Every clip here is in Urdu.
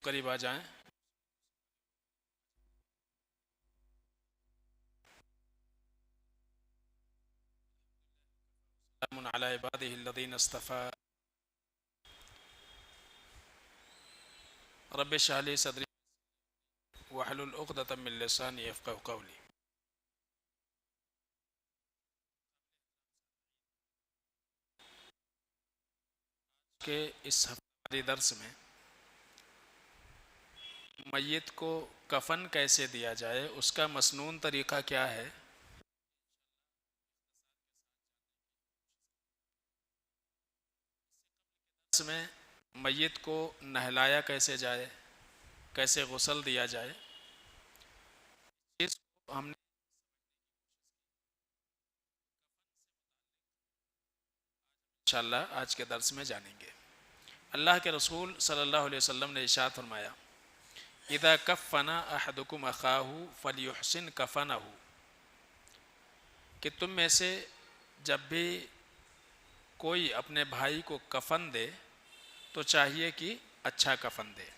قریب آ جائیں۔ سلام علی عبادہ الذین اصطفى رب اشرح لی صدری واحلل عقدۃ من لسانی یفقهوا قولی۔ کہ اس ہفتے درس میں میت کو کفن کیسے دیا جائے، اس کا مسنون طریقہ کیا ہے، اس میں میت کو نہلایا کیسے جائے، کیسے غسل دیا جائے، اس کو ہم نے انشاءاللہ آج کے درس میں جانیں گے۔ اللہ کے رسول صلی اللہ علیہ وسلم نے ارشاد فرمایا، اذا کفن احدکم اخاہ فلیحسن کفنہ، کہ تم میں سے جب بھی کوئی اپنے بھائی کو کفن دے تو چاہیے کہ اچھا کفن دے۔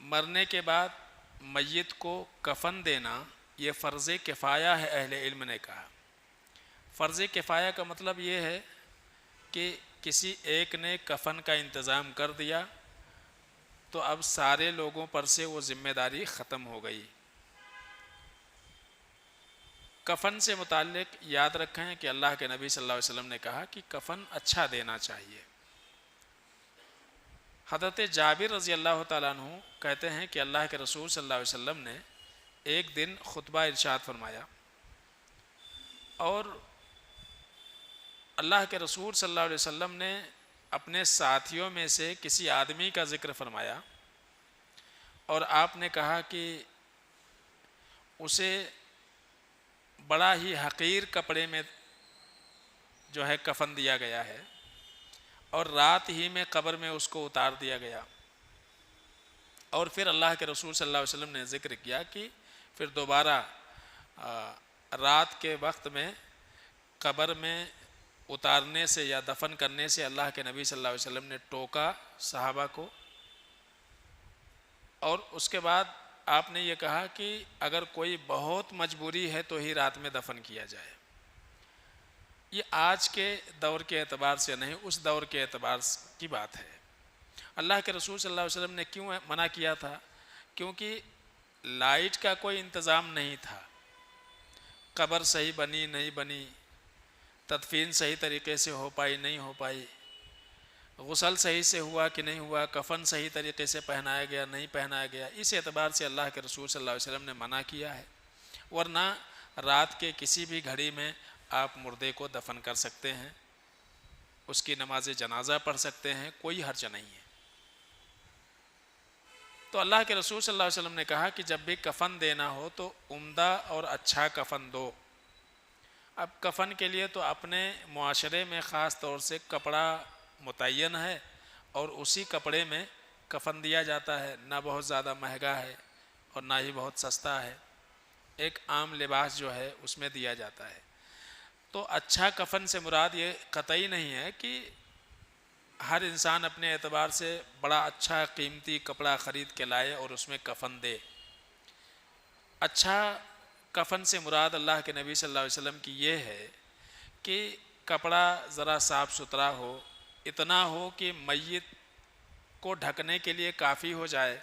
مرنے کے بعد میت کو کفن دینا یہ فرض کفایہ ہے، اہل علم نے کہا۔ فرض کفایہ کا مطلب یہ ہے کہ کسی ایک نے کفن کا انتظام کر دیا تو اب سارے لوگوں پر سے وہ ذمہ داری ختم ہو گئی۔ کفن سے متعلق یاد رکھیں کہ اللہ کے نبی صلی اللہ علیہ وسلم نے کہا کہ کفن اچھا دینا چاہیے۔ حضرت جابر رضی اللہ تعالیٰ عنہ کہتے ہیں کہ اللہ کے رسول صلی اللہ علیہ وسلم نے ایک دن خطبہ ارشاد فرمایا اور اللہ کے رسول صلی اللہ علیہ وسلم نے اپنے ساتھیوں میں سے کسی آدمی کا ذکر فرمایا اور آپ نے کہا کہ اسے بڑا ہی حقیر کپڑے میں جو ہے کفن دیا گیا ہے اور رات ہی میں قبر میں اس کو اتار دیا گیا۔ اور پھر اللہ کے رسول صلی اللہ علیہ وسلم نے ذکر کیا کہ پھر دوبارہ رات کے وقت میں قبر میں اتارنے سے یا دفن کرنے سے اللہ کے نبی صلی اللہ علیہ وسلم نے ٹوکا صحابہ کو، اور اس کے بعد آپ نے یہ کہا کہ اگر کوئی بہت مجبوری ہے تو ہی رات میں دفن کیا جائے۔ یہ آج کے دور کے اعتبار سے نہیں، اس دور کے اعتبار کی بات ہے۔ اللہ کے رسول صلی اللہ علیہ وسلم نے کیوں منع کیا تھا؟ کیونکہ لائٹ کا کوئی انتظام نہیں تھا، قبر صحیح بنی نہیں بنی، تدفین صحیح طریقے سے ہو پائی نہیں ہو پائی، غسل صحیح سے ہوا کہ نہیں ہوا، کفن صحیح طریقے سے پہنایا گیا نہیں پہنایا گیا، اس اعتبار سے اللہ کے رسول صلی اللہ علیہ وسلم نے منع کیا ہے۔ ورنہ رات کے کسی بھی گھڑی میں آپ مردے کو دفن کر سکتے ہیں، اس کی نماز جنازہ پڑھ سکتے ہیں، کوئی حرج نہیں ہے۔ تو اللہ کے رسول صلی اللہ علیہ وسلم نے کہا کہ جب بھی کفن دینا ہو تو عمدہ اور اچھا کفن دو۔ اب کفن کے لیے تو اپنے معاشرے میں خاص طور سے کپڑا متعین ہے اور اسی کپڑے میں کفن دیا جاتا ہے، نہ بہت زیادہ مہنگا ہے اور نہ ہی بہت سستا ہے، ایک عام لباس جو ہے اس میں دیا جاتا ہے۔ تو اچھا کفن سے مراد یہ قطعی نہیں ہے کہ ہر انسان اپنے اعتبار سے بڑا اچھا قیمتی کپڑا خرید کے لائے اور اس میں کفن دے۔ اچھا کفن سے مراد اللہ کے نبی صلی اللہ علیہ وسلم کی یہ ہے کہ کپڑا ذرا صاف ستھرا ہو، اتنا ہو کہ میت کو ڈھکنے کے لیے کافی ہو جائے،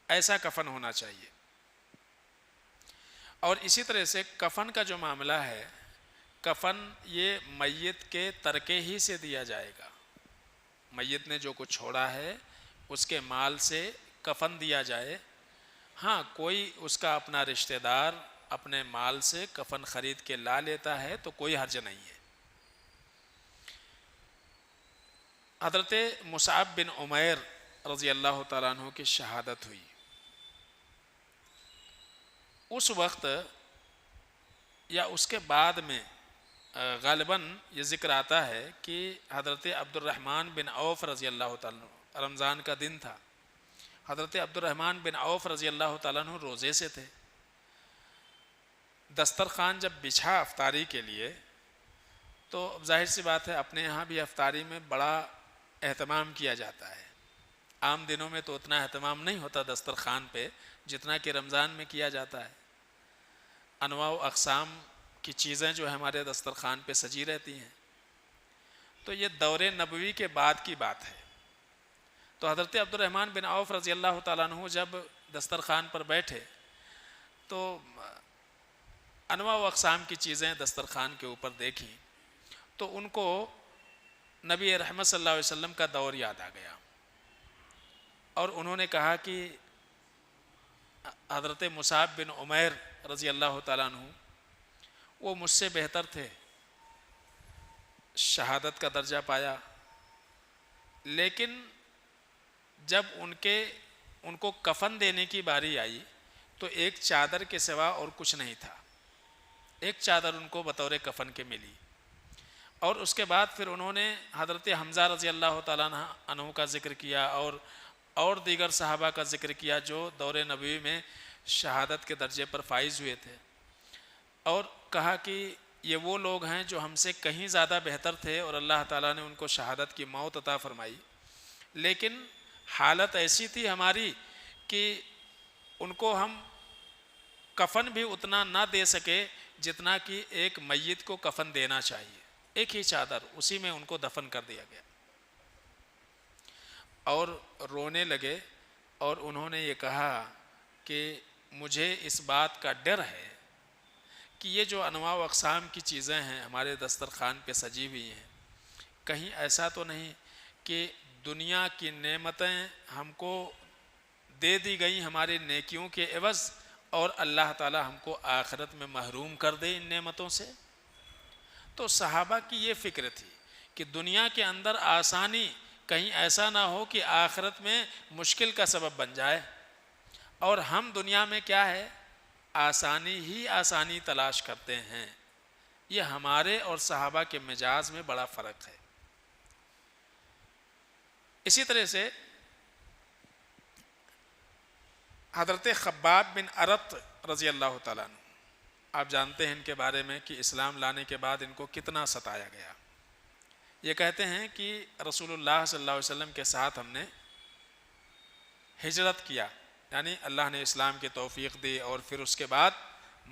ایسا کفن ہونا چاہیے۔ اور اسی طرح سے کفن کا جو معاملہ ہے، کفن یہ میت کے ترکے ہی سے دیا جائے گا۔ میت نے جو کچھ چھوڑا ہے اس کے مال سے کفن دیا جائے۔ ہاں کوئی اس کا اپنا رشتہ دار اپنے مال سے کفن خرید کے لا لیتا ہے تو کوئی حرج نہیں ہے۔ حضرت مصعب بن عمیر رضی اللہ تعالیٰ عنہ کی شہادت ہوئی، اس وقت یا اس کے بعد میں غالباً یہ ذکر آتا ہے کہ حضرت عبد الرحمن بن عوف رضی اللہ تعالیٰ عنہ، رمضان کا دن تھا، حضرت عبد الرحمن بن عوف رضی اللہ تعالیٰ عنہ روزے سے تھے۔ دسترخوان جب بچھا افطاری کے لیے تو ظاہر سی بات ہے اپنے یہاں بھی افطاری میں بڑا اہتمام کیا جاتا ہے۔ عام دنوں میں تو اتنا اہتمام نہیں ہوتا دسترخوان پہ جتنا کہ رمضان میں کیا جاتا ہے۔ انواع و اقسام کی چیزیں جو ہے ہمارے دسترخوان پہ سجی رہتی ہیں۔ تو یہ دور نبوی کے بعد کی بات ہے۔ تو حضرت عبد الرحمن بن عوف رضی اللہ تعالیٰ عنہ جب دسترخوان پر بیٹھے تو انواع و اقسام کی چیزیں دسترخوان کے اوپر دیکھیں تو ان کو نبی رحمت صلی اللہ علیہ وسلم کا دور یاد آ گیا، اور انہوں نے کہا کہ حضرت مصعب بن عمیر رضی اللہ تعالیٰ عنہ وہ مجھ سے بہتر تھے، شہادت کا درجہ پایا، لیکن جب ان کو کفن دینے کی باری آئی تو ایک چادر کے سوا اور کچھ نہیں تھا۔ ایک چادر ان کو بطور کفن کے ملی، اور اس کے بعد پھر انہوں نے حضرت حمزہ رضی اللہ تعالیٰ عنہ کا ذکر کیا اور دیگر صحابہ کا ذکر کیا جو دور نبوی میں شہادت کے درجے پر فائز ہوئے تھے، اور کہا کہ یہ وہ لوگ ہیں جو ہم سے کہیں زیادہ بہتر تھے اور اللہ تعالیٰ نے ان کو شہادت کی موت عطا فرمائی، لیکن حالت ایسی تھی ہماری کہ ان کو ہم کفن بھی اتنا نہ دے سکے جتنا کہ ایک میت کو کفن دینا چاہیے۔ ایک ہی چادر، اسی میں ان کو دفن کر دیا گیا، اور رونے لگے، اور انہوں نے یہ کہا کہ مجھے اس بات کا ڈر ہے کہ یہ جو انواع و اقسام کی چیزیں ہیں ہمارے دسترخوان پہ سجی ہوئی ہیں، کہیں ایسا تو نہیں کہ دنیا کی نعمتیں ہم کو دے دی گئی ہماری نیکیوں کے عوض، اور اللہ تعالی ہم کو آخرت میں محروم کر دے ان نعمتوں سے۔ تو صحابہ کی یہ فکر تھی کہ دنیا کے اندر آسانی کہیں ایسا نہ ہو کہ آخرت میں مشکل کا سبب بن جائے، اور ہم دنیا میں کیا ہے آسانی ہی آسانی تلاش کرتے ہیں۔ یہ ہمارے اور صحابہ کے مزاج میں بڑا فرق ہے۔ اسی طرح سے حضرت خباب بن ارت رضی اللہ تعالیٰ عنہ، آپ جانتے ہیں ان کے بارے میں کہ اسلام لانے کے بعد ان کو کتنا ستایا گیا۔ یہ کہتے ہیں کہ رسول اللہ صلی اللہ علیہ وسلم کے ساتھ ہم نے ہجرت کیا، یعنی اللہ نے اسلام کی توفیق دی، اور پھر اس کے بعد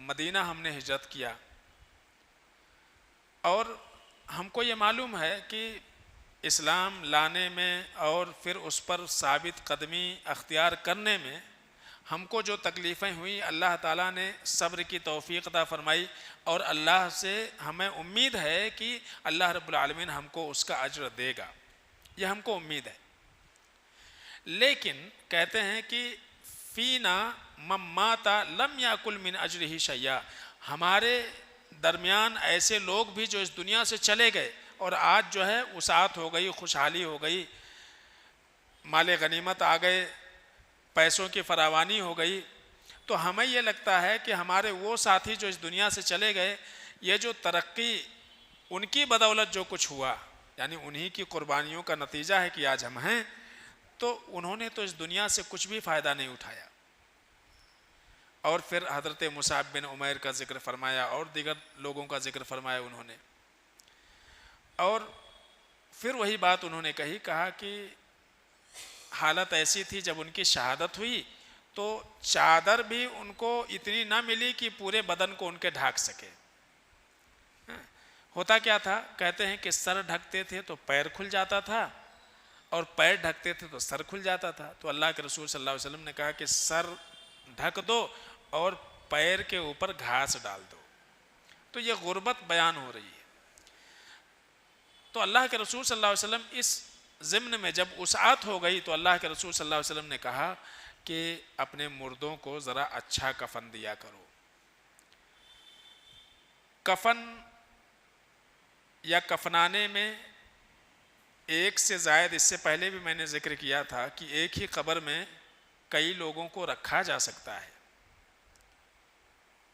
مدینہ ہم نے ہجرت کیا، اور ہم کو یہ معلوم ہے کہ اسلام لانے میں اور پھر اس پر ثابت قدمی اختیار کرنے میں ہم کو جو تکلیفیں ہوئیں اللہ تعالیٰ نے صبر کی توفیق عطا فرمائی، اور اللہ سے ہمیں امید ہے کہ اللہ رب العالمین ہم کو اس کا اجر دے گا، یہ ہم کو امید ہے۔ لیکن کہتے ہیں کہ فینا من مات لم یاکل من اجرہ شیئا، ہمارے درمیان ایسے لوگ بھی جو اس دنیا سے چلے گئے اور آج جو ہے وسعت ہو گئی، خوشحالی ہو گئی، مال غنیمت آ گئے، پیسوں کی فراوانی ہو گئی، تو ہمیں یہ لگتا ہے کہ ہمارے وہ ساتھی جو اس دنیا سے چلے گئے، یہ جو ترقی ان کی بدولت جو کچھ ہوا، یعنی انہی کی قربانیوں کا نتیجہ ہے کہ آج ہم ہیں، تو انہوں نے تو اس دنیا سے کچھ بھی فائدہ نہیں اٹھایا۔ اور پھر حضرت مصعب بن عمیر کا ذکر فرمایا اور دیگر لوگوں کا ذکر فرمایا انہوں نے، اور پھر وہی بات انہوں نے کہا کہ حالت ایسی تھی جب ان کی شہادت ہوئی تو چادر بھی ان کو اتنی نہ ملی کہ پورے بدن کو ان کے ڈھانک سکے۔ ہوتا کیا تھا، کہتے ہیں کہ سر ڈھکتے تھے تو پیر کھل جاتا تھا، اور پیر ڈھکتے تھے تو سر کھل جاتا تھا۔ تو اللہ کے رسول صلی اللہ علیہ وسلم نے کہا کہ سر ڈھک دو اور پیر کے اوپر گھاس ڈال دو۔ تو یہ غربت بیان ہو رہی ہے۔ تو اللہ کے رسول صلی اللہ علیہ وسلم اس ضمن میں جب وسعت ہو گئی تو اللہ کے رسول صلی اللہ علیہ وسلم نے کہا کہ اپنے مردوں کو ذرا اچھا کفن دیا کرو۔ کفن یا کفنانے میں ایک سے زائد، اس سے پہلے بھی میں نے ذکر کیا تھا کہ ایک ہی قبر میں کئی لوگوں کو رکھا جا سکتا ہے،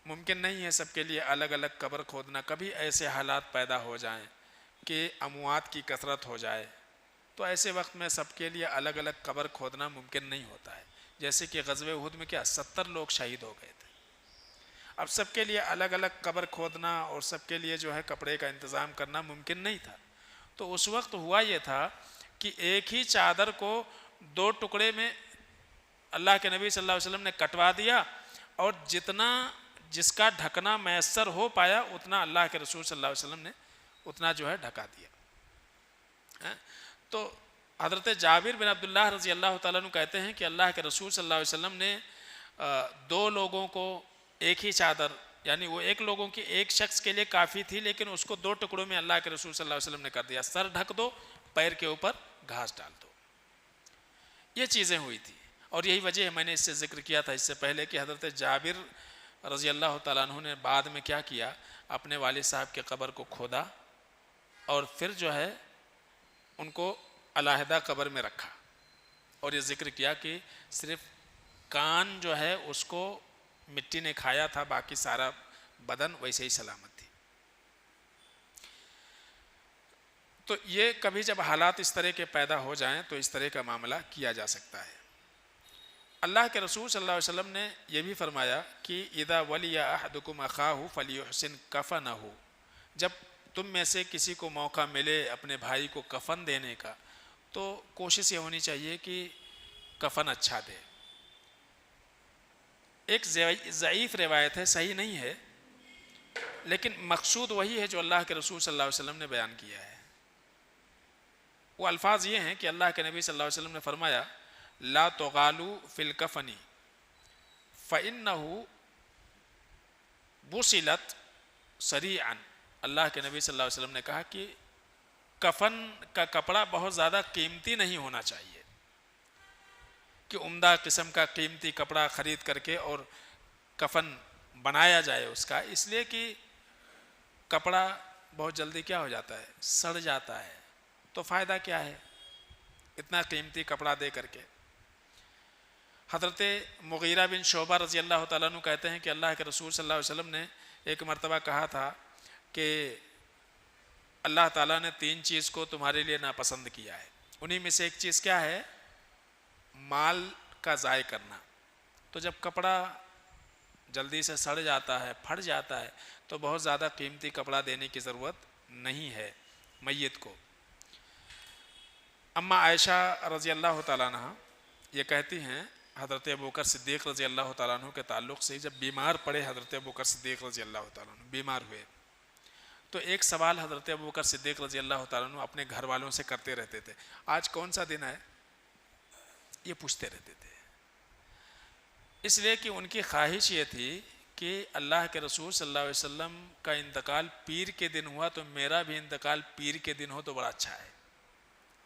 ممکن نہیں ہے سب کے لیے الگ الگ قبر کھودنا۔ کبھی ایسے حالات پیدا ہو جائیں کہ اموات کی کثرت ہو جائے تو ایسے وقت میں سب کے لیے الگ الگ قبر کھودنا ممکن نہیں ہوتا ہے۔ جیسے کہ غزوہ احد میں کیا 70 لوگ شہید ہو گئے تھے، اب سب کے لیے الگ الگ قبر کھودنا اور سب کے لیے جو ہے کپڑے کا انتظام کرنا ممکن نہیں تھا۔ تو اس وقت ہوا یہ تھا کہ ایک ہی چادر کو دو ٹکڑے میں اللہ کے نبی صلی اللہ علیہ وسلم نے کٹوا دیا، اور جتنا جس کا ڈھکنا میسر ہو پایا اتنا اللہ کے رسول صلی اللہ علیہ وسلم نے اتنا جو ہے ڈھکا دیا۔ تو حضرت جابر بن عبداللہ رضی اللہ تعالیٰ عنہ کہتے ہیں کہ اللہ کے رسول صلی اللہ علیہ وسلم نے دو لوگوں کو ایک ہی چادر، یعنی وہ ایک لوگوں کی ایک شخص کے لیے کافی تھی، لیکن اس کو دو ٹکڑوں میں اللہ کے رسول صلی اللہ علیہ وسلم نے کر دیا، سر ڈھک دو، پیر کے اوپر گھاس ڈال دو۔ یہ چیزیں ہوئی تھی، اور یہی وجہ ہے، میں نے اس سے ذکر کیا تھا اس سے پہلے کہ حضرت جابر رضی اللہ تعالیٰ عنہ نے بعد میں کیا کیا، اپنے والد صاحب کے قبر کو کھودا اور پھر جو ہے ان کو علیحدہ قبر میں رکھا، اور یہ ذکر کیا کہ صرف کان جو ہے اس کو مٹی نے کھایا تھا، باقی سارا بدن ویسے ہی سلامت تھی۔ تو یہ کبھی جب حالات اس طرح کے پیدا ہو جائیں تو اس طرح کا معاملہ کیا جا سکتا ہے۔ اللہ کے رسول صلی اللہ علیہ وسلم نے یہ بھی فرمایا کہ اذا ولی احدکم اخاہ فلیحسن کفنہ، جب تم میں سے کسی کو موقع ملے اپنے بھائی کو کفن دینے کا تو کوشش یہ ہونی چاہیے کہ کفن اچھا دے۔ ایک ضعیف روایت ہے، صحیح نہیں ہے، لیکن مقصود وہی ہے جو اللہ کے رسول صلی اللہ علیہ وسلم نے بیان کیا ہے۔ وہ الفاظ یہ ہیں کہ اللہ کے نبی صلی اللہ علیہ وسلم نے فرمایا لا تغالوا فی الکفن فإنہ بُسِلت سریعا، اللہ کے نبی صلی اللہ علیہ وسلم نے کہا کہ کفن کا کپڑا بہت زیادہ قیمتی نہیں ہونا چاہیے کہ عمدہ قسم کا قیمتی کپڑا خرید کر کے اور کفن بنایا جائے اس کا، اس لیے کہ کپڑا بہت جلدی کیا ہو جاتا ہے، سڑ جاتا ہے، تو فائدہ کیا ہے اتنا قیمتی کپڑا دے کر کے۔ حضرت مغیرہ بن شعبہ رضی اللہ تعالیٰ عنہ کہتے ہیں کہ اللہ کے رسول صلی اللہ علیہ وسلم نے ایک مرتبہ کہا تھا کہ اللہ تعالیٰ نے تین چیز کو تمہارے لیے ناپسند کیا ہے، انہی میں سے ایک چیز کیا ہے، مال کا ضائع کرنا۔ تو جب کپڑا جلدی سے سڑ جاتا ہے، پھٹ جاتا ہے، تو بہت زیادہ قیمتی کپڑا دینے کی ضرورت نہیں ہے میت کو۔ اما عائشہ رضی اللہ تعالیٰ عنہ یہ کہتی ہیں حضرت ابوبکر صدیق رضی اللہ تعالیٰ عنہ کے تعلق سے، جب بیمار پڑے حضرت ابوبکر صدیق رضی اللہ تعالیٰ عنہ بیمار ہوئے تو ایک سوال حضرت ابوبکر صدیق رضی اللہ تعالیٰ عنہ اپنے گھر والوں سے کرتے رہتے تھے، آج کون سا دن ہے، یہ پوچھتے رہتے تھے، اس لیے کہ ان کی خواہش یہ تھی کہ اللہ کے رسول صلی اللہ علیہ وسلم کا انتقال پیر کے دن ہوا تو میرا بھی انتقال پیر کے دن ہو تو بڑا اچھا ہے۔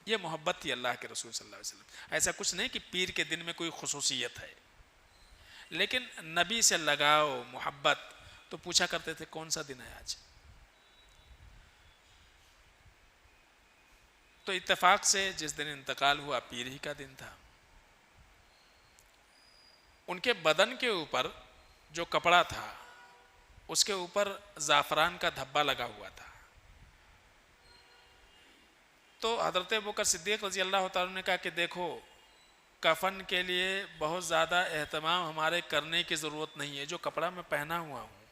یہ محبت تھی اللہ کے رسول صلی اللہ علیہ وسلم، ایسا کچھ نہیں کہ پیر کے دن میں کوئی خصوصیت ہے، لیکن نبی سے لگاؤ محبت، تو پوچھا کرتے تھے کون سا دن ہے آج۔ تو اتفاق سے جس دن انتقال ہوا پیر ہی کا دن تھا۔ ان کے بدن کے اوپر جو کپڑا تھا اس کے اوپر زعفران کا دھبا لگا ہوا تھا، تو حضرت ابوبکر صدیق رضی اللہ تعالیٰ نے کہا کہ دیکھو کفن کے لیے بہت زیادہ اہتمام ہمارے کرنے کی ضرورت نہیں ہے، جو کپڑا میں پہنا ہوا ہوں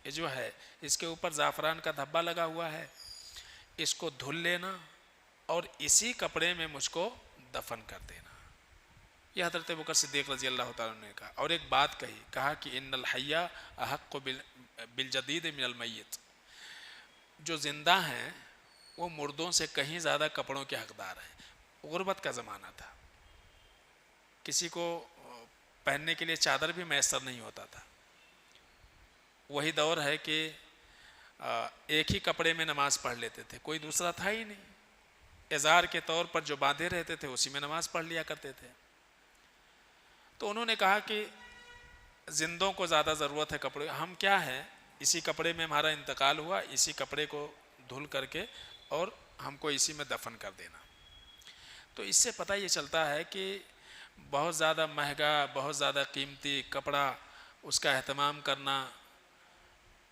یہ جو ہے اس کے اوپر زعفران کا دھبا لگا ہوا ہے، اس کو دھل لینا اور اسی کپڑے میں مجھ کو دفن کر دینا۔ یہ حضرت ابوبکر صدیق رضی اللہ تعالیٰ نے کہا، اور ایک بات کہا کہ ان الحی احق بالجدید من المیت، جو زندہ ہیں وہ مردوں سے کہیں زیادہ کپڑوں کے حقدار ہیں۔ غربت کا زمانہ تھا، کسی کو پہننے کے لیے چادر بھی میسر نہیں ہوتا تھا، وہی دور ہے کہ ایک ہی کپڑے میں نماز پڑھ لیتے تھے، کوئی دوسرا تھا ہی نہیں، ازار کے طور پر جو باندھے رہتے تھے اسی میں نماز پڑھ لیا کرتے تھے۔ تو انہوں نے کہا کہ زندوں کو زیادہ ضرورت ہے کپڑے، ہم کیا ہے اسی کپڑے میں ہمارا انتقال ہوا، اسی کپڑے کو دھل کر کے اور ہم کو اسی میں دفن کر دینا۔ تو اس سے پتہ یہ چلتا ہے کہ بہت زیادہ مہنگا، بہت زیادہ قیمتی کپڑا اس کا اہتمام کرنا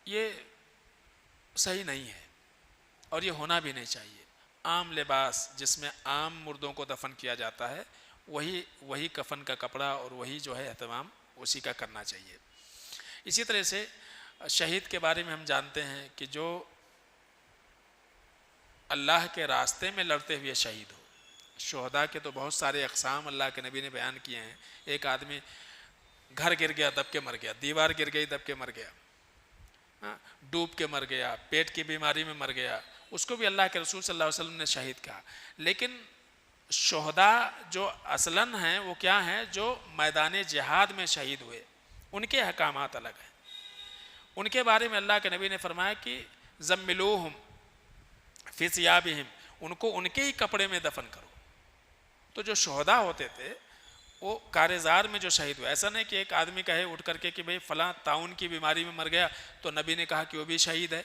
یہ صحیح نہیں ہے، اور یہ ہونا بھی نہیں چاہیے۔ عام لباس جس میں عام مردوں کو دفن کیا جاتا ہے وہی کفن کا کپڑا اور وہی جو ہے اہتمام اسی کا کرنا چاہیے۔ اسی طرح سے شہید کے بارے میں ہم جانتے ہیں کہ جو اللہ کے راستے میں لڑتے ہوئے شہید ہو، شہداء کے تو بہت سارے اقسام اللہ کے نبی نے بیان کیے ہیں. ایک آدمی گھر گر گیا دب کے مر گیا, دیوار گر گئی دب کے مر گیا, ڈوب کے مر گیا, پیٹ کی بیماری میں مر گیا, اس کو بھی اللہ کے رسول صلی اللہ علیہ وسلم نے شہید کہا. لیکن شہداء جو اصلاً ہیں وہ کیا ہیں؟ جو میدان جہاد میں شہید ہوئے, ان کے احکامات الگ ہیں. ان کے بارے میں اللہ کے نبی نے فرمایا کہ زملوہم فی ثیابہم, ان کو ان کے ہی کپڑے میں دفن کرو. تو جو شہداء ہوتے تھے وہ کارزار میں جو شہید ہوئے, ایسا نہیں کہ ایک آدمی کہے اٹھ کر کے کہ بھئی فلاں طاعون کی بیماری میں مر گیا تو نبی نے کہا کہ وہ بھی شہید ہے.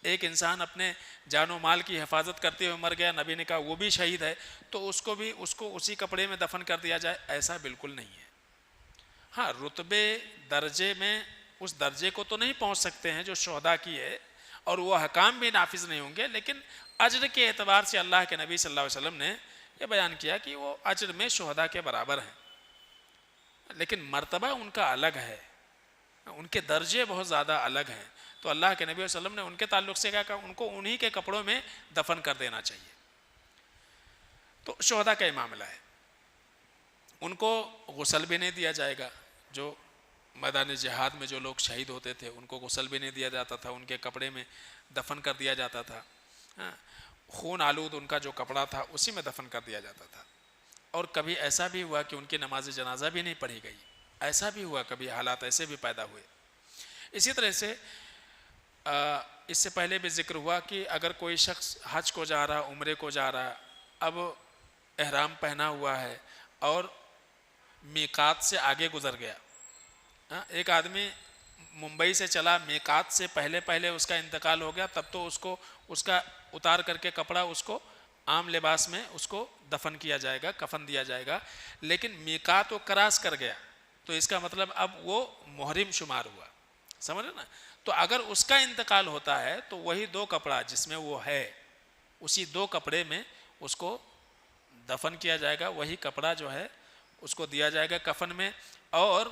ایک انسان اپنے جان و مال کی حفاظت کرتے ہوئے مر گیا, نبی نے کہا وہ بھی شہید ہے, تو اس کو اسی کپڑے میں دفن کر دیا جائے, ایسا بالکل نہیں ہے. ہاں رتبے درجے میں اس درجے کو تو نہیں پہنچ سکتے ہیں جو شہداء کی ہے, اور وہ احکام بھی نافذ نہیں ہوں گے, لیکن اجر کے اعتبار سے اللہ کے نبی صلی اللہ علیہ وسلم نے یہ بیان کیا کہ وہ اجر میں شہداء کے برابر ہیں. لیکن مرتبہ ان کا الگ ہے, ان کے درجے بہت زیادہ الگ ہیں. تو اللہ کے نبی صلی اللہ علیہ وسلم نے ان کے تعلق سے کہا کہ ان کو انہی کے کپڑوں میں دفن کر دینا چاہیے. تو شہداء کا یہ معاملہ ہے. ان کو غسل بھی نہیں دیا جائے گا. جو میدان جہاد میں جو لوگ شہید ہوتے تھے ان کو غسل بھی نہیں دیا جاتا تھا, ان کے کپڑے میں دفن کر دیا جاتا تھا. خون آلود ان کا جو کپڑا تھا اسی میں دفن کر دیا جاتا تھا. اور کبھی ایسا بھی ہوا کہ ان کی نماز جنازہ بھی نہیں پڑھی گئی, ایسا بھی ہوا, کبھی حالات ایسے بھی پیدا ہوئے. اسی طرح سے اس سے پہلے بھی ذکر ہوا کہ اگر کوئی شخص حج کو جا رہا, عمرے کو جا رہا, اب احرام پہنا ہوا ہے اور میقات سے آگے گزر گیا. ایک آدمی ممبئی سے چلا, میقات سے پہلے اس کا انتقال ہو گیا, تب تو اس کا اتار کر کے کپڑا اس کو عام لباس میں اس کو دفن کیا جائے گا, کفن دیا جائے گا. لیکن میقات وہ کراس کر گیا تو اس کا مطلب اب وہ محرم شمار ہوا, سمجھ رہے نا. تو اگر اس کا انتقال ہوتا ہے تو وہی دو کپڑا جس میں وہ ہے, اسی دو کپڑے میں اس کو دفن کیا جائے گا. وہی کپڑا جو ہے اس کو دیا جائے گا کفن میں, اور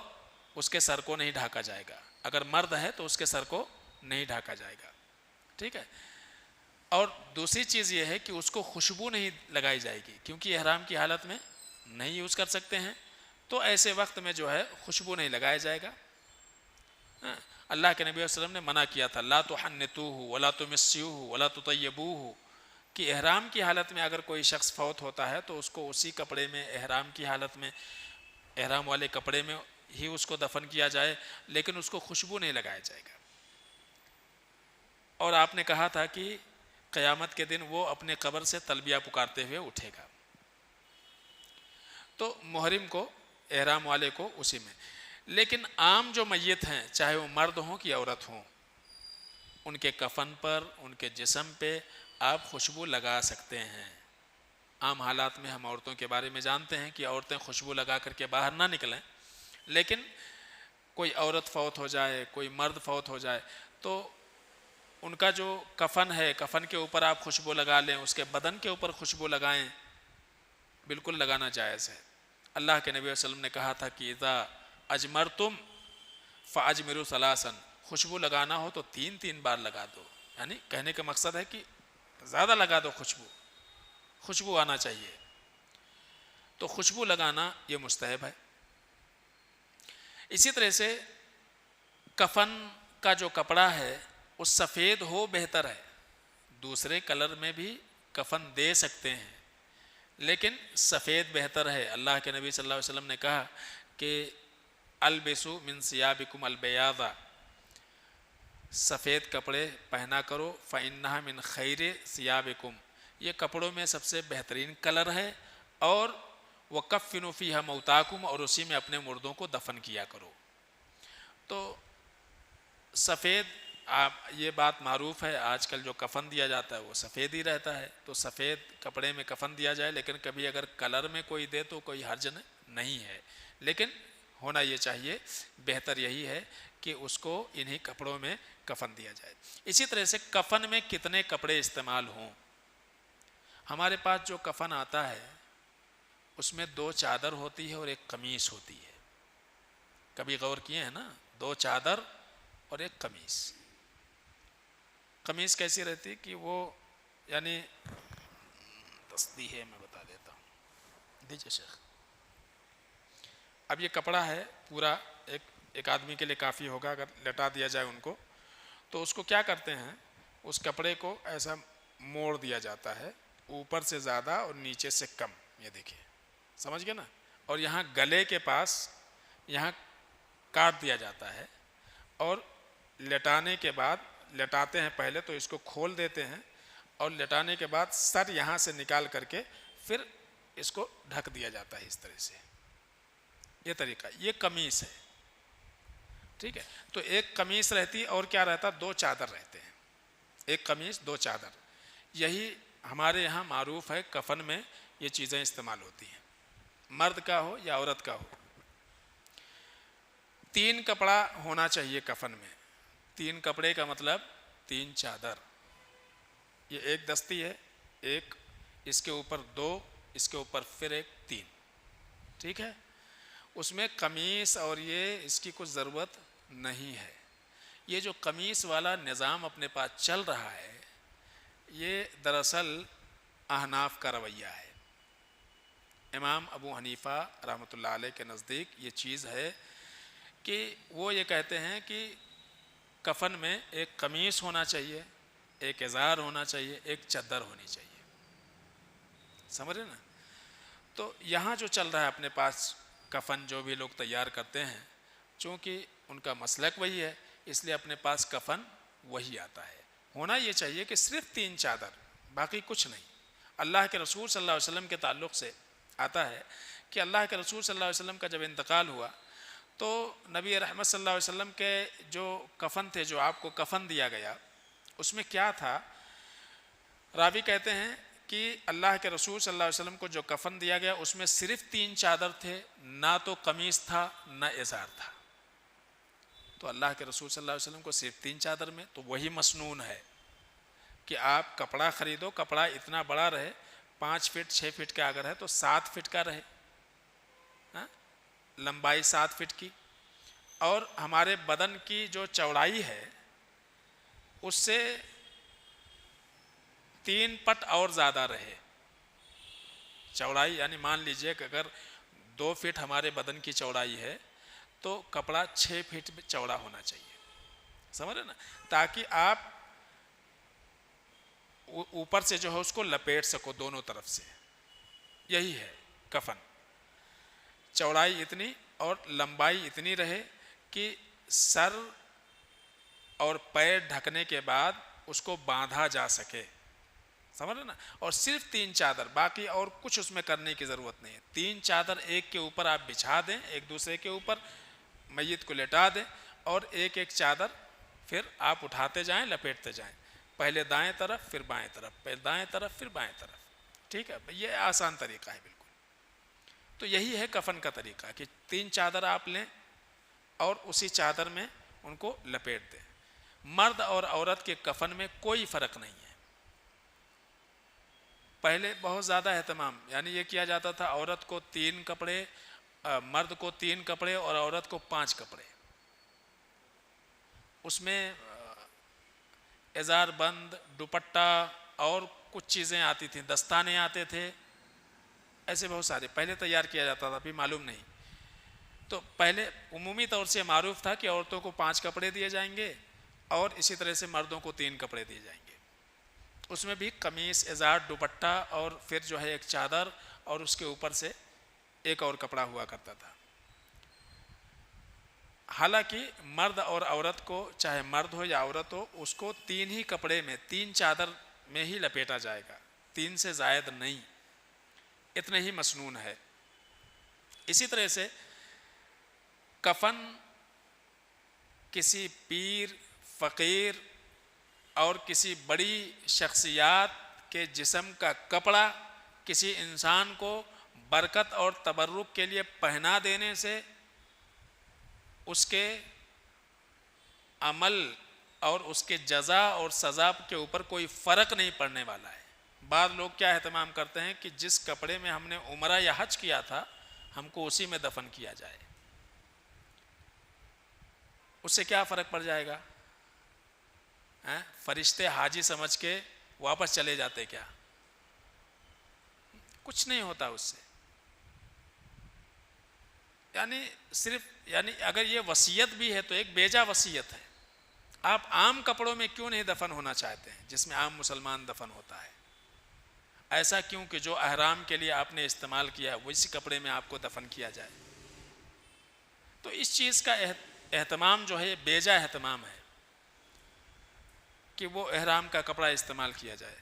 اس کے سر کو نہیں ڈھانکا جائے گا. اگر مرد ہے تو اس کے سر کو نہیں ڈھانکا جائے گا, ٹھیک ہے. اور دوسری چیز یہ ہے کہ اس کو خوشبو نہیں لگائی جائے گی, کیونکہ احرام کی حالت میں نہیں یوز کر سکتے ہیں, تو ایسے وقت میں جو ہے خوشبو نہیں لگایا جائے گا. اللہ کے نبی صلی اللہ علیہ وسلم نے منع کیا تھا, لا تحنطوہ ولا تمسوہ ولا تطیبوہ, کہ احرام کی حالت میں اگر کوئی شخص فوت ہوتا ہے تو اس کو اسی کپڑے میں, احرام کی حالت میں, احرام والے کپڑے میں ہی اس کو دفن کیا جائے, لیکن اس کو خوشبو نہیں لگایا جائے گا. اور آپ نے کہا تھا کہ قیامت کے دن وہ اپنے قبر سے تلبیہ پکارتے ہوئے اٹھے گا. تو محرم کو, احرام والے کو اسی میں. لیکن عام جو میت ہیں, چاہے وہ مرد ہوں کہ عورت ہوں, ان کے کفن پر, ان کے جسم پہ آپ خوشبو لگا سکتے ہیں. عام حالات میں ہم عورتوں کے بارے میں جانتے ہیں کہ عورتیں خوشبو لگا کر کے باہر نہ نکلیں, لیکن کوئی عورت فوت ہو جائے, کوئی مرد فوت ہو جائے, تو ان کا جو کفن ہے, کفن کے اوپر آپ خوشبو لگا لیں, اس کے بدن کے اوپر خوشبو لگائیں, بالکل لگانا جائز ہے. اللہ کے نبی صلی اللہ علیہ وسلم نے کہا تھا کہ اذا اجمرتم فاجمروا ثلاثا, خوشبو لگانا ہو تو 3 بار لگا دو. یعنی کہنے کا مقصد ہے کہ زیادہ لگا دو, خوشبو آنا چاہیے. تو خوشبو لگانا یہ مستحب ہے. اسی طرح سے کفن کا جو کپڑا ہے وہ سفید ہو بہتر ہے. دوسرے کلر میں بھی کفن دے سکتے ہیں, لیکن سفید بہتر ہے. اللہ کے نبی صلی اللہ علیہ وسلم نے کہا کہ البسوا من ثیابکم البیاض, سفید کپڑے پہنا کرو, فإنها من خیر ثیابکم, یہ کپڑوں میں سب سے بہترین کلر ہے. اور وکفنوا فیہا موتاکم, اور اسی میں اپنے مردوں کو دفن کیا کرو. تو سفید, یہ بات معروف ہے, آج کل جو کفن دیا جاتا ہے وہ سفید ہی رہتا ہے, تو سفید کپڑے میں کفن دیا جائے. لیکن کبھی اگر کلر میں کوئی دے تو کوئی حرج نہیں ہے, لیکن ہونا یہ چاہیے, بہتر یہی ہے کہ اس کو انہی کپڑوں میں کفن دیا جائے. اسی طرح سے کفن میں کتنے کپڑے استعمال ہوں. ہمارے پاس جو کفن آتا ہے اس میں 2 چادر ہوتی ہے اور ایک قمیص ہوتی ہے. کبھی غور کیے ہیں نا, 2 چادر اور ایک قمیص. قمیص کیسی رہتی کہ وہ یعنی تصدیح ہے میں بتا دیتا ہوں. دیجیے شیخ. اب یہ کپڑا ہے پورا ایک آدمی کے لیے کافی ہوگا اگر لٹا دیا جائے ان کو. تو اس کو کیا کرتے ہیں, اس کپڑے کو ایسا موڑ دیا جاتا ہے, اوپر سے زیادہ اور نیچے سے کم. یہ دیکھیے, سمجھ گئے نا. اور یہاں گلے کے پاس یہاں کاٹ دیا جاتا ہے, اور لٹانے کے بعد, لٹاتے ہیں پہلے تو اس کو کھول دیتے ہیں, اور لٹانے کے بعد سر یہاں سے نکال کر کے پھر اس کو ڈھک دیا جاتا ہے اس طرح سے. یہ طریقہ, یہ قمیص ہے. ٹھیک ہے, تو ایک قمیص رہتی اور کیا رہتا, دو چادر رہتے ہیں. ایک قمیص دو چادر, یہی ہمارے یہاں معروف ہے. کفن میں یہ چیزیں استعمال ہوتی ہیں, مرد کا ہو یا عورت کا ہو. 3 کپڑا ہونا چاہیے کفن میں. 3 کپڑے کا مطلب 3 چادر. یہ ایک دستی ہے, ایک اس کے اوپر 2, اس کے اوپر پھر ایک 3. ٹھیک ہے, اس میں قمیص اور یہ اس کی کچھ ضرورت نہیں ہے. یہ جو قمیص والا نظام اپنے پاس چل رہا ہے, یہ دراصل احناف کا رویہ ہے. امام ابو حنیفہ رحمۃ اللہ علیہ کے نزدیک یہ چیز ہے کہ وہ یہ کہتے ہیں کہ کفن میں ایک قمیص ہونا چاہیے, ایک ازار ہونا چاہیے, ایک چادر ہونی چاہیے. سمجھ رہے نا. تو یہاں جو چل رہا ہے اپنے پاس کفن جو بھی لوگ تیار کرتے ہیں, چونکہ ان کا مسلک وہی ہے, اس لیے اپنے پاس کفن وہی آتا ہے. ہونا یہ چاہیے کہ صرف 3 چادر, باقی کچھ نہیں. اللہ کے رسول صلی اللہ علیہ وسلم کے تعلق سے آتا ہے کہ اللہ کے رسول صلی اللہ علیہ وسلم کا جب انتقال ہوا تو نبی رحمت صلی اللہ علیہ وسلم کے جو کفن تھے, جو آپ کو کفن دیا گیا, اس میں کیا تھا. راوی کہتے ہیں کہ اللہ کے رسول صلی اللہ علیہ وسلم کو جو کفن دیا گیا اس میں صرف 3 چادر تھے, نہ تو قمیص تھا نہ ازار تھا. تو اللہ کے رسول صلی اللہ علیہ وسلم کو صرف 3 چادر میں, تو وہی مسنون ہے کہ آپ کپڑا خریدو, کپڑا اتنا بڑا رہے, 5 فٹ 6 فٹ کا اگر ہے تو 7 فٹ کا رہے, لمبائی 7 فٹ کی, اور ہمارے بدن کی جو چوڑائی ہے اس سے 3 پٹ اور زیادہ رہے چوڑائی. یعنی مان لیجئے کہ اگر 2 فٹ ہمارے بدن کی چوڑائی ہے تو کپڑا 6 فٹ چوڑا ہونا چاہیے. سمجھ رہے نا, تاکہ آپ اوپر سے جو ہے اس کو لپیٹ سکو دونوں طرف سے. یہی ہے کفن, چوڑائی اتنی اور لمبائی اتنی رہے کہ سر اور پیر ڈھکنے کے بعد اس کو باندھا جا سکے. سمجھ رہے نا. اور صرف 3 چادر, باقی اور کچھ اس میں کرنے کی ضرورت نہیں ہے. 3 چادر ایک کے اوپر آپ بچھا دیں, ایک دوسرے کے اوپر میت کو لٹا دیں, اور ایک ایک چادر پھر آپ اٹھاتے جائیں, لپیٹتے جائیں, پہلے دائیں طرف پھر بائیں طرف, پہلے دائیں طرف پھر بائیں طرف. ٹھیک ہے, یہ آسان طریقہ ہے بالکل. تو یہی ہے کفن کا طریقہ کہ 3 چادر آپ لیں اور اسی چادر میں ان کو لپیٹ دیں. مرد اور عورت کے کفن میں کوئی فرق نہیں ہے. پہلے بہت زیادہ اہتمام, یعنی یہ کیا جاتا تھا عورت کو 3 کپڑے, مرد کو 3 کپڑے اور عورت کو 5 کپڑے. اس میں ازار بند, دوپٹہ اور کچھ چیزیں آتی تھیں, دستانے آتے تھے, ایسے بہت سارے پہلے تیار کیا جاتا تھا, ابھی معلوم نہیں. تو پہلے عمومی طور سے معروف تھا کہ عورتوں کو 5 کپڑے دیے جائیں گے اور اسی طرح سے مردوں کو 3 کپڑے دیے جائیں گے. اس میں بھی قمیص, ازار, دوپٹہ اور پھر جو ہے ایک چادر, اور اس کے اوپر سے ایک اور کپڑا ہوا کرتا تھا. حالانکہ مرد اور عورت کو, چاہے مرد ہو یا عورت ہو, اس کو 3 ہی کپڑے میں, 3 چادر میں ہی لپیٹا جائے گا, 3 سے زائد نہیں. اتنے ہی مسنون ہے. اسی طرح سے کفن کسی پیر, فقیر اور کسی بڑی شخصیات کے جسم کا کپڑا کسی انسان کو برکت اور تبرک کے لیے پہنا دینے سے اس کے عمل اور اس کے جزا اور سزا کے اوپر کوئی فرق نہیں پڑنے والا ہے. بعض لوگ کیا اہتمام کرتے ہیں کہ جس کپڑے میں ہم نے عمرہ یا حج کیا تھا ہم کو اسی میں دفن کیا جائے. اس سے کیا فرق پڑ جائے گا؟ فرشتے حاجی سمجھ کے واپس چلے جاتے کیا؟ کچھ نہیں ہوتا اس سے. یعنی صرف اگر یہ وصیت بھی ہے تو ایک بیجا وصیت ہے. آپ عام کپڑوں میں کیوں نہیں دفن ہونا چاہتے ہیں جس میں عام مسلمان دفن ہوتا ہے؟ ایسا کیوں کہ جو احرام کے لیے آپ نے استعمال کیا ویسی کپڑے میں آپ کو دفن کیا جائے؟ تو اس چیز کا اہتمام جو ہے بیجا اہتمام ہے کہ وہ احرام کا کپڑا استعمال کیا جائے.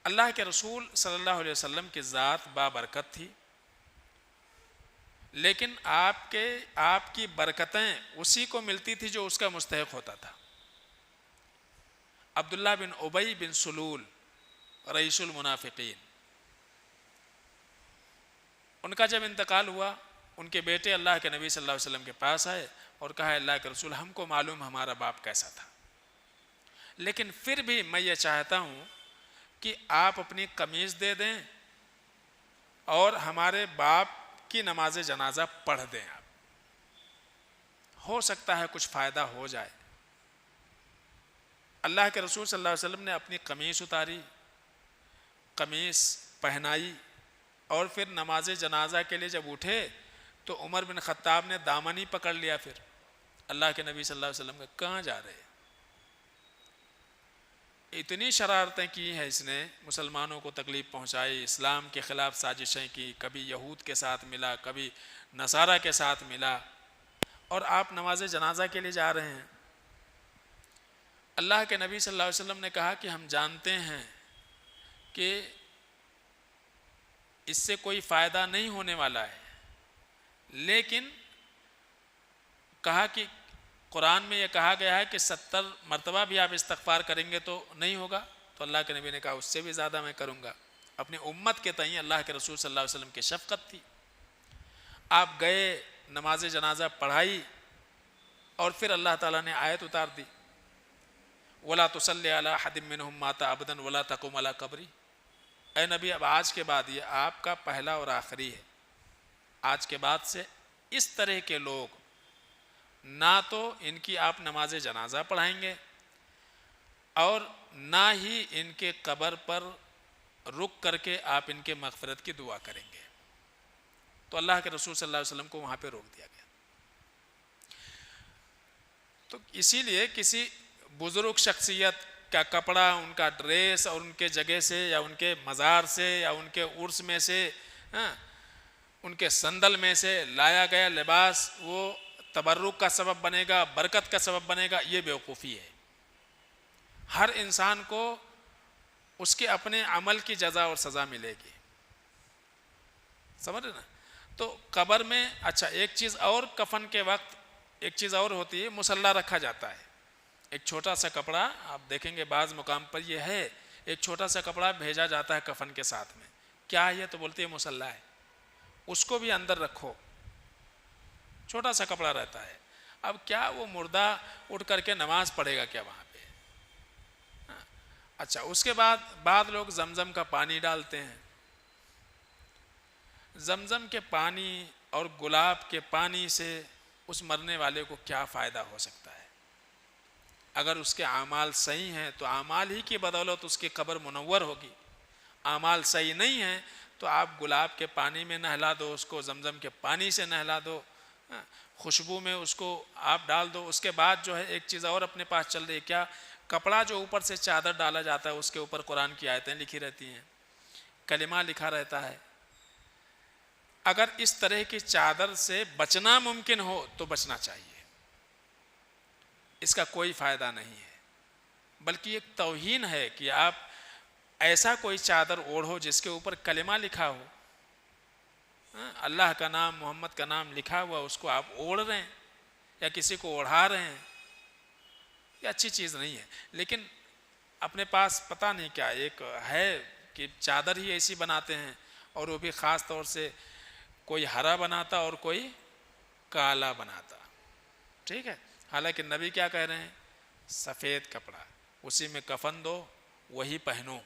اللہ کے رسول صلی اللہ علیہ وسلم کی ذات بابرکت تھی، لیکن آپ کی برکتیں اسی کو ملتی تھی جو اس کا مستحق ہوتا تھا. عبداللہ بن ابی بن سلول رئیس المنافقین، ان کا جب انتقال ہوا، ان کے بیٹے اللہ کے نبی صلی اللہ علیہ وسلم کے پاس آئے اور کہا اللہ کے رسول ہم کو معلوم ہمارا باپ کیسا تھا، لیکن پھر بھی میں یہ چاہتا ہوں کہ آپ اپنی قمیض دے دیں اور ہمارے باپ کی نماز جنازہ پڑھ دیں، آپ ہو سکتا ہے کچھ فائدہ ہو جائے. اللہ کے رسول صلی اللہ علیہ وسلم نے اپنی قمیص اتاری، قمیص پہنائی، اور پھر نماز جنازہ کے لیے جب اٹھے تو عمر بن خطاب نے دامن ہی پکڑ لیا. پھر اللہ کے نبی صلی اللہ علیہ وسلم کا کہاں جا رہے ہیں؟ اتنی شرارتیں کی ہیں اس نے، مسلمانوں کو تکلیف پہنچائی، اسلام کے خلاف سازشیں کی، کبھی یہود کے ساتھ ملا، کبھی نصارہ کے ساتھ ملا، اور آپ نماز جنازہ کے لیے جا رہے ہیں. اللہ کے نبی صلی اللہ علیہ وسلم نے کہا کہ ہم جانتے ہیں کہ اس سے کوئی فائدہ نہیں ہونے والا ہے، لیکن کہا کہ قرآن میں یہ کہا گیا ہے کہ 70 مرتبہ بھی آپ استغفار کریں گے تو نہیں ہوگا. تو اللہ کے نبی نے کہا اس سے بھی زیادہ میں کروں گا. اپنی امت کے تئیں اللہ کے رسول صلی اللہ علیہ وسلم کی شفقت تھی. آپ گئے، نماز جنازہ پڑھائی، اور پھر اللہ تعالیٰ نے آیت اتار دی وَلَا تُصَلِّ عَلَىٰ أَحَدٍ مِّنْهُمْ مَاتَ أَبَدًا وَلَا تَقُمْ عَلَىٰ قَبْرِهِ. اے نبی اب آج کے بعد یہ آپ کا پہلا اور آخری ہے. آج کے بعد سے اس طرح کے لوگ نہ تو ان کی آپ نماز جنازہ پڑھائیں گے اور نہ ہی ان کے قبر پر رک کر کے آپ ان کے مغفرت کی دعا کریں گے. تو اللہ کے رسول صلی اللہ علیہ وسلم کو وہاں پہ روک دیا گیا. تو اسی لیے کسی بزرگ شخصیت کا کپڑا، ان کا ڈریس، اور ان کے جگہ سے یا ان کے مزار سے یا ان کے عرس میں سے، ان کے صندل میں سے لایا گیا لباس وہ تبرک کا سبب بنے گا، برکت کا سبب بنے گا، یہ بیوقوفی ہے. ہر انسان کو اس کے اپنے عمل کی جزا اور سزا ملے گی. سمجھ رہے نا؟ تو قبر میں اچھا ایک چیز اور، کفن کے وقت ایک چیز اور ہوتی ہے، مصلی رکھا جاتا ہے. ایک چھوٹا سا کپڑا، آپ دیکھیں گے بعض مقام پر یہ ہے، ایک چھوٹا سا کپڑا بھیجا جاتا ہے کفن کے ساتھ میں. کیا ہے یہ؟ تو بولتے ہیں مصلی ہے. اس کو بھی اندر رکھو، چھوٹا سا کپڑا رہتا ہے. اب کیا وہ مردہ اٹھ کر کے نماز پڑھے گا کیا وہاں پہ؟ اچھا اس کے بعد لوگ زمزم کا پانی ڈالتے ہیں. زمزم کے پانی اور گلاب کے پانی سے اس مرنے والے کو کیا فائدہ ہو سکتا ہے؟ اگر اس کے اعمال صحیح ہیں تو اعمال ہی کی بدولت اس کی قبر منور ہوگی. اعمال صحیح نہیں ہیں تو آپ گلاب کے پانی میں نہلا دو، اس کو زمزم کے پانی سے نہلا دو، خوشبو میں اس کو آپ ڈال دو. اس کے بعد جو ہے ایک چیز اور اپنے پاس چل رہی ہے، کیا کپڑا جو اوپر سے چادر ڈالا جاتا ہے اس کے اوپر قرآن کی آیتیں لکھی رہتی ہیں، کلمہ لکھا رہتا ہے. اگر اس طرح کی چادر سے بچنا ممکن ہو تو بچنا چاہیے. اس کا کوئی فائدہ نہیں ہے، بلکہ ایک توہین ہے کہ آپ ایسا کوئی چادر اوڑھو جس کے اوپر کلمہ لکھا ہو، اللہ کا نام، محمد کا نام لکھا ہوا، اس کو آپ اوڑھ رہے ہیں یا کسی کو اوڑھا رہے ہیں. یہ اچھی چیز نہیں ہے. لیکن اپنے پاس پتہ نہیں کیا ایک ہے کہ چادر ہی ایسی بناتے ہیں، اور وہ بھی خاص طور سے کوئی ہرا بناتا اور کوئی کالا بناتا. ٹھیک ہے، حالانکہ نبی کیا کہہ رہے ہیں؟ سفید کپڑا، اسی میں کفن دو، وہی پہنو.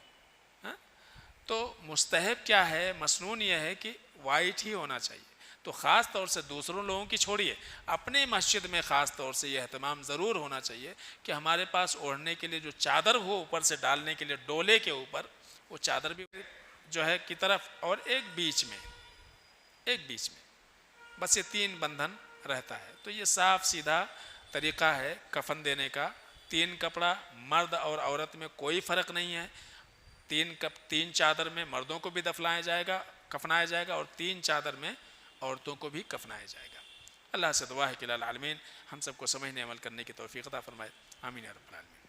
تو مستحب کیا ہے؟ مسنون یہ ہے کہ وائٹ ہی ہونا چاہیے. تو خاص طور سے دوسروں لوگوں کی چھوڑیے، اپنے مسجد میں خاص طور سے یہ اہتمام ضرور ہونا چاہیے کہ ہمارے پاس اوڑھنے کے لیے جو چادر ہو اوپر سے ڈالنے کے لیے ڈولے کے اوپر، وہ چادر بھی جو ہے کی طرف اور ایک بیچ میں، بس یہ 3 بندھن رہتا ہے۔ تو یہ صاف سیدھا طریقہ ہے کفن دینے کا۔ 3 کپڑا، مرد اور عورت میں کوئی فرق نہیں ہے۔ 3 چادر میں مردوں کو بھی کفنایا جائے گا اور 3 چادر میں عورتوں کو بھی کفنایا جائے گا۔ اللہ سے دعا ہے کہ العالمین ہم سب کو سمجھنے عمل کرنے کی توفیق عطا فرمائے، آمین یا رب العالمین۔